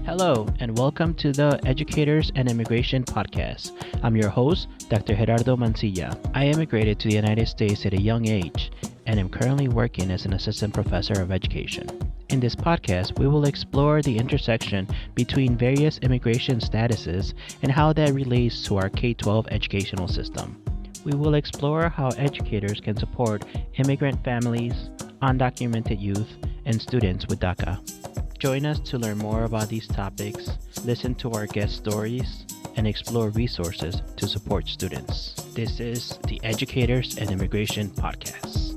Hello, and welcome to the Educators and Immigration Podcast. I'm your host, Dr. Gerardo Mancilla. I immigrated to the United States at a young age and am currently working as an assistant professor of education. In this podcast, we will explore the intersection between various immigration statuses and how that relates to our K-12 educational system. We will explore how educators can support immigrant families, undocumented youth, and students with DACA. Join us to learn more about these topics, listen to our guest stories, and explore resources to support students. This is the Educators and Immigration Podcast.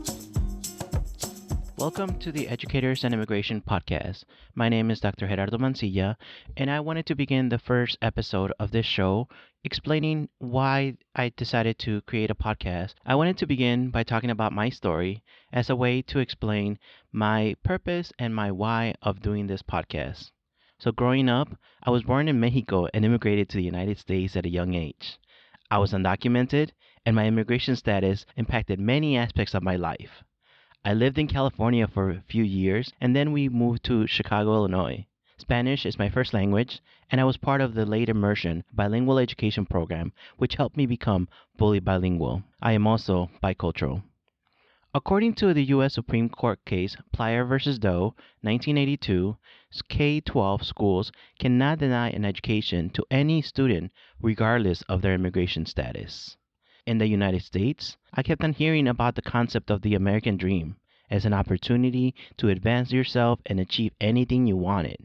Welcome to the Educators and Immigration Podcast. My name is Dr. Gerardo Mancilla, and I wanted to begin the first episode of this show explaining why I decided to create a podcast. I wanted to begin by talking about my story as a way to explain my purpose and my why of doing this podcast. So growing up, I was born in Mexico and immigrated to the United States at a young age. I was undocumented, and my immigration status impacted many aspects of my life. I lived in California for a few years, and then we moved to Chicago, Illinois. Spanish is my first language, and I was part of the late immersion bilingual education program, which helped me become fully bilingual. I am also bicultural. According to the U.S. Supreme Court case Plyer v. Doe, 1982, K-12 schools cannot deny an education to any student regardless of their immigration status. In the United States, I kept on hearing about the concept of the American dream as an opportunity to advance yourself and achieve anything you wanted.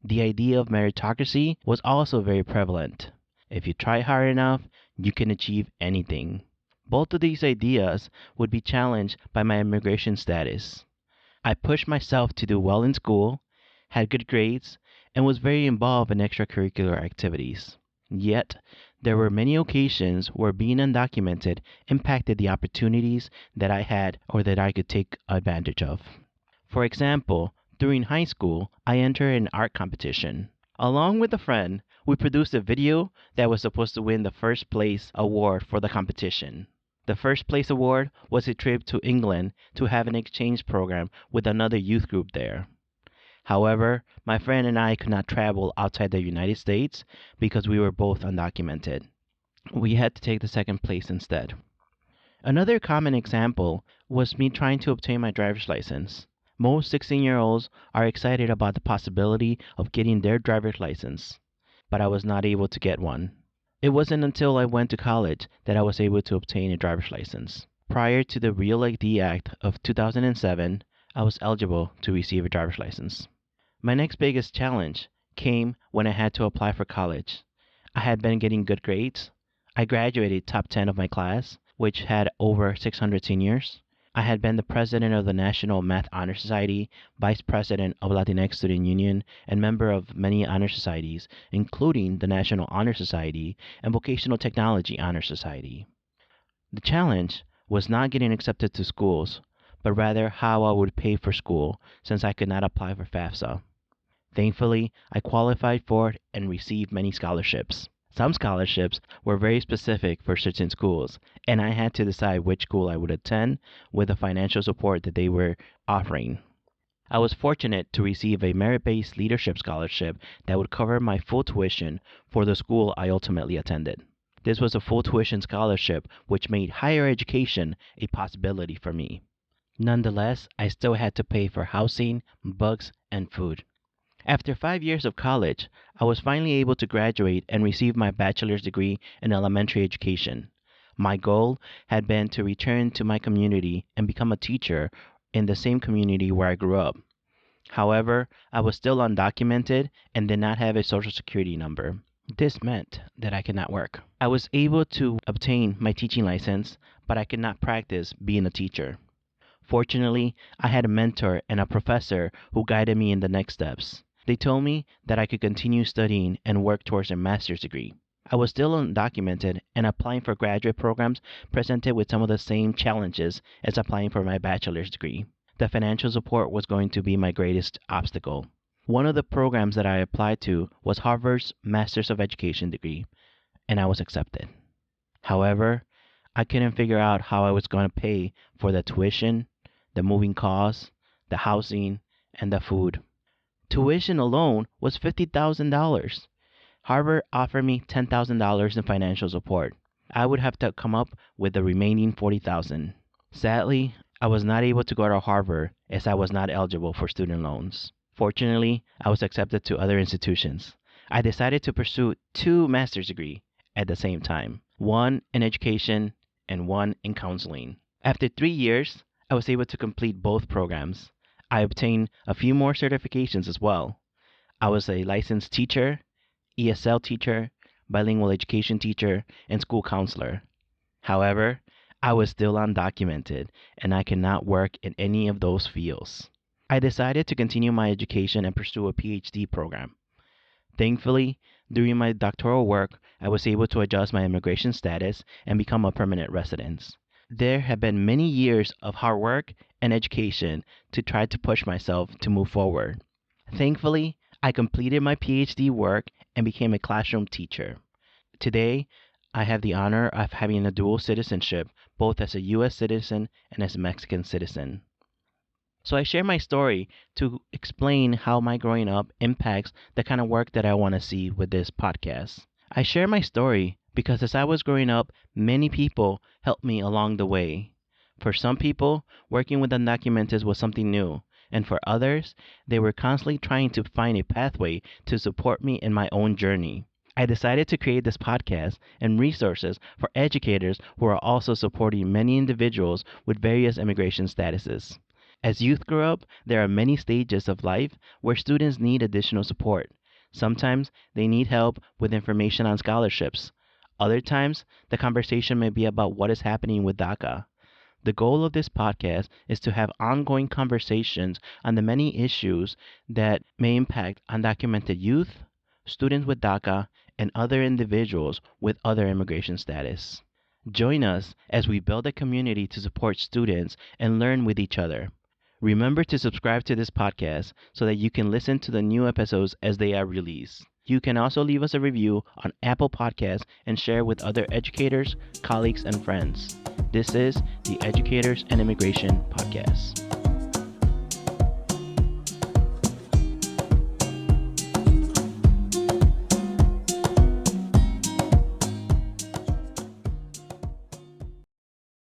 The idea of meritocracy was also very prevalent. If you try hard enough, you can achieve anything. Both of these ideas would be challenged by my immigration status. I pushed myself to do well in school, had good grades, and was very involved in extracurricular activities. Yet, there were many occasions where being undocumented impacted the opportunities that I had or that I could take advantage of. For example, during high school, I entered an art competition. Along with a friend, we produced a video that was supposed to win the first place award for the competition. The first place award was a trip to England to have an exchange program with another youth group there. However, my friend and I could not travel outside the United States because we were both undocumented. We had to take the second place instead. Another common example was me trying to obtain my driver's license. Most 16-year-olds are excited about the possibility of getting their driver's license, but I was not able to get one. It wasn't until I went to college that I was able to obtain a driver's license. Prior to the Real ID Act of 2007, I was eligible to receive a driver's license. My next biggest challenge came when I had to apply for college. I had been getting good grades. I graduated top 10 of my class, which had over 600 seniors. I had been the president of the National Math Honor Society, vice president of Latinx Student Union, and member of many honor societies, including the National Honor Society and Vocational Technology Honor Society. The challenge was not getting accepted to schools, but rather how I would pay for school since I could not apply for FAFSA. Thankfully, I qualified for it and received many scholarships. Some scholarships were very specific for certain schools, and I had to decide which school I would attend with the financial support that they were offering. I was fortunate to receive a merit-based leadership scholarship that would cover my full tuition for the school I ultimately attended. This was a full tuition scholarship, which made higher education a possibility for me. Nonetheless, I still had to pay for housing, books, and food. After 5 years of college, I was finally able to graduate and receive my bachelor's degree in elementary education. My goal had been to return to my community and become a teacher in the same community where I grew up. However, I was still undocumented and did not have a social security number. This meant that I could not work. I was able to obtain my teaching license, but I could not practice being a teacher. Fortunately, I had a mentor and a professor who guided me in the next steps. They told me that I could continue studying and work towards a master's degree. I was still undocumented, and applying for graduate programs presented with some of the same challenges as applying for my bachelor's degree. The financial support was going to be my greatest obstacle. One of the programs that I applied to was Harvard's Master's of Education degree, and I was accepted. However, I couldn't figure out how I was going to pay for the tuition, the moving costs, the housing, and the food. Tuition alone was $50,000. Harvard offered me $10,000 in financial support. I would have to come up with the remaining 40,000. Sadly, I was not able to go to Harvard as I was not eligible for student loans. Fortunately, I was accepted to other institutions. I decided to pursue two master's degrees at the same time, one in education and one in counseling. After 3 years, I was able to complete both programs. I obtained a few more certifications as well. I was a licensed teacher, ESL teacher, bilingual education teacher, and school counselor. However, I was still undocumented and I cannot work in any of those fields. I decided to continue my education and pursue a PhD program. Thankfully, during my doctoral work, I was able to adjust my immigration status and become a permanent resident. There have been many years of hard work and education to try to push myself to move forward. Thankfully, I completed my PhD work and became a classroom teacher. Today, I have the honor of having a dual citizenship, both as a U.S. citizen and as a Mexican citizen. So I share my story to explain how my growing up impacts the kind of work that I want to see with this podcast. I share my story because as I was growing up, many people helped me along the way. For some people, working with undocumented was something new, and for others, they were constantly trying to find a pathway to support me in my own journey. I decided to create this podcast and resources for educators who are also supporting many individuals with various immigration statuses. As youth grow up, there are many stages of life where students need additional support. Sometimes they need help with information on scholarships. Other times, the conversation may be about what is happening with DACA. The goal of this podcast is to have ongoing conversations on the many issues that may impact undocumented youth, students with DACA, and other individuals with other immigration status. Join us as we build a community to support students and learn with each other. Remember to subscribe to this podcast so that you can listen to the new episodes as they are released. You can also leave us a review on Apple Podcasts and share with other educators, colleagues, and friends. This is the Educators and Immigration Podcast.